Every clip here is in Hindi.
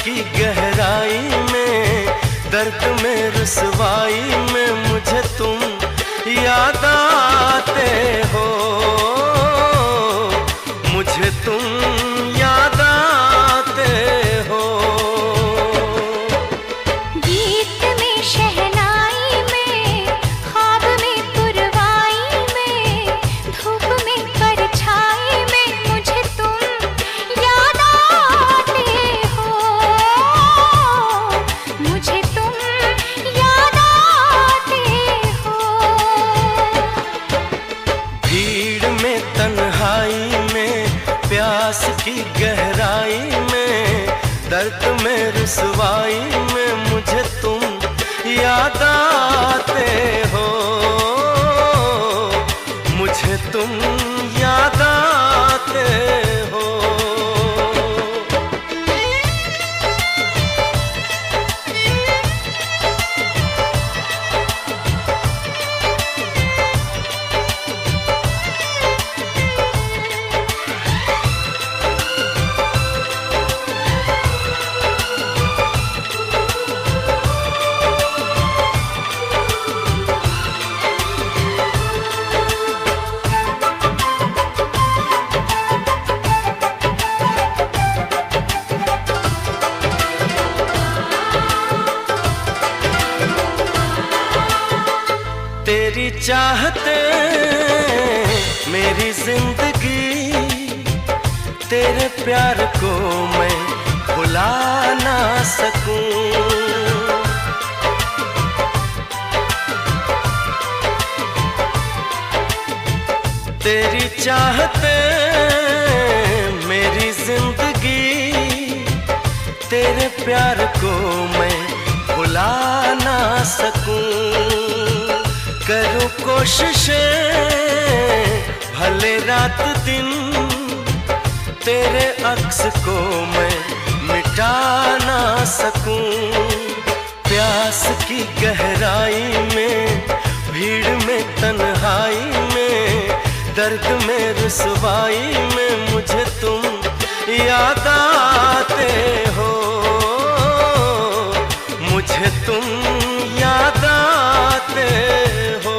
की गहराई में, दर्द में रुसवाई में मुझे तुम याद आते हो, मुझे तुम याद आते हो। गीत में शहनाई में, ख्वाब में पुरवाई में, धूप में परछाई में मुझे तुम याद आते हो, मुझे तुम याद आते हो। भीड़ में तन्हाई में, प्यास की गहराई में, दर्द में रुसवाई में मुझे तुम याद आते हो, मुझे तुम याद आते हो। तेरी चाहते मेरी जिंदगी, तेरे प्यार को मैं भुला ना सकूं। तेरी चाहते मेरी जिंदगी, तेरे प्यार को मैं भुला ना सकूं। करूं कोशिशें भले रात दिन, तेरे अक्स को मैं मिटा ना सकूं। प्यास की गहराई में, भीड़ में तन्हाई में, दर्द में रुसवाई में मुझे तुम याद आते हो, मुझे तुम याद आते हो।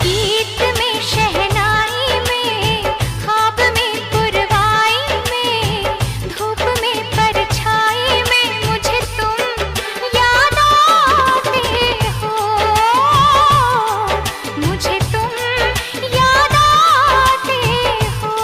गीत में शहनाई में, ख्वाब में पुरवाई में, धूप में परछाई में मुझे तुम याद आते हो, मुझे तुम याद आते हो।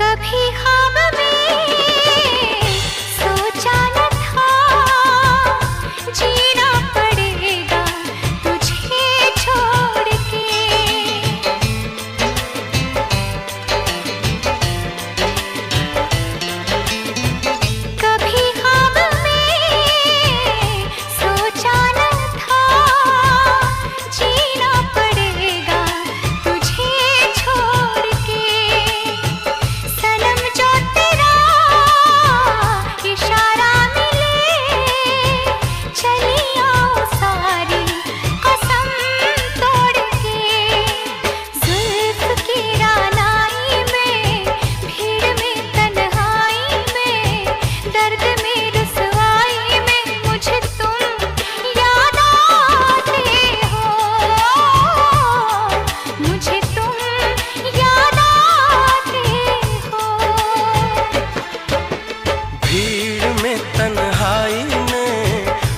कभी ख्वाब में सोचा न था, जीना पड़ेगा तुझे छोड़ के। कभी ख्वाब में सोचा न था, जीना पड़ेगा तुझे छोड़ के। सनम जो तेरा इशारा मिले, चली आओ सारी कसम तोड़ के। जुल्फ की रानाई में, भीड़ में तन्हाई में, दर्द में रुसवाई में मुझे तुम याद आते हो, मुझे तुम याद आते हो। भीड़ में तन्हाई में,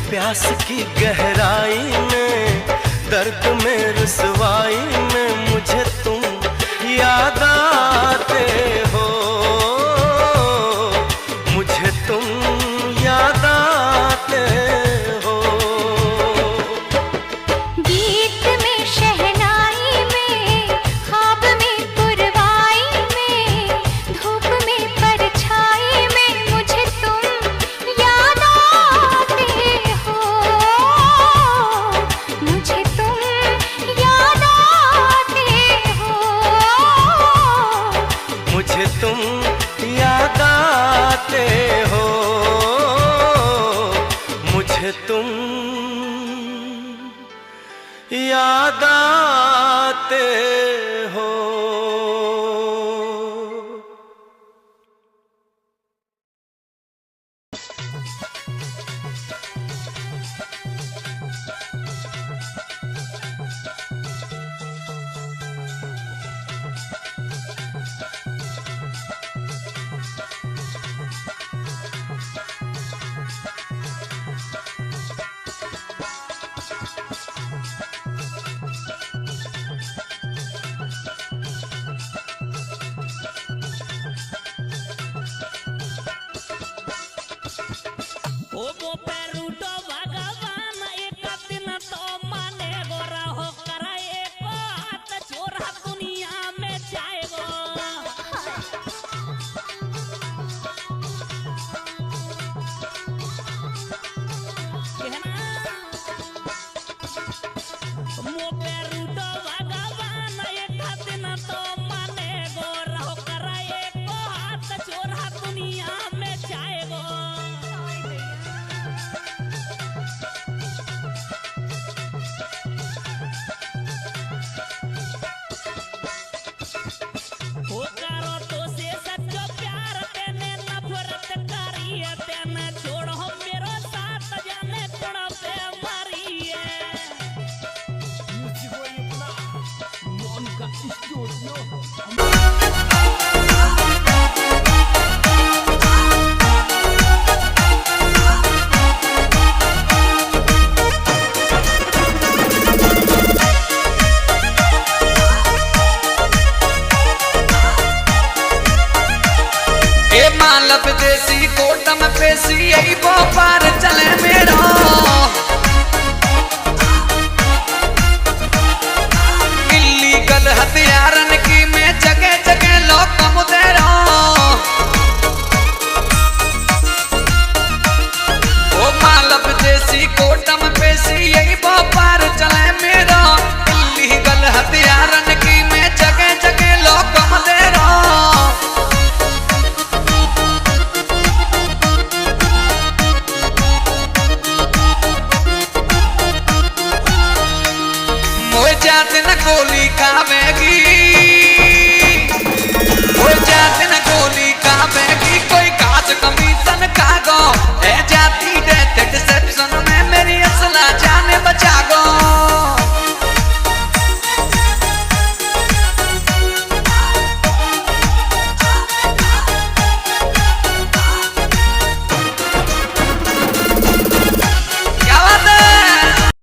प्यास की गहराई में, दर्द में रुसवाई में मुझे तुम याद आते हो, मुझे तुम याद आते हो। गीत में शहनाई में, ख्वाब में पुरवाई में, धूप आते हो, मुझे तुम याद आते हो। मालव देसी कोटम पेशी यही पार चले मेरा इल्लीगल हथियारन की मैं जगह जगह लोकम दे रहा ओ मालव देसी कोटम पेशी यही पार चले मेरा इल्लीगल हथियारन की मैं जगह जगह लोकम दे रहा जात न गोली खावेगी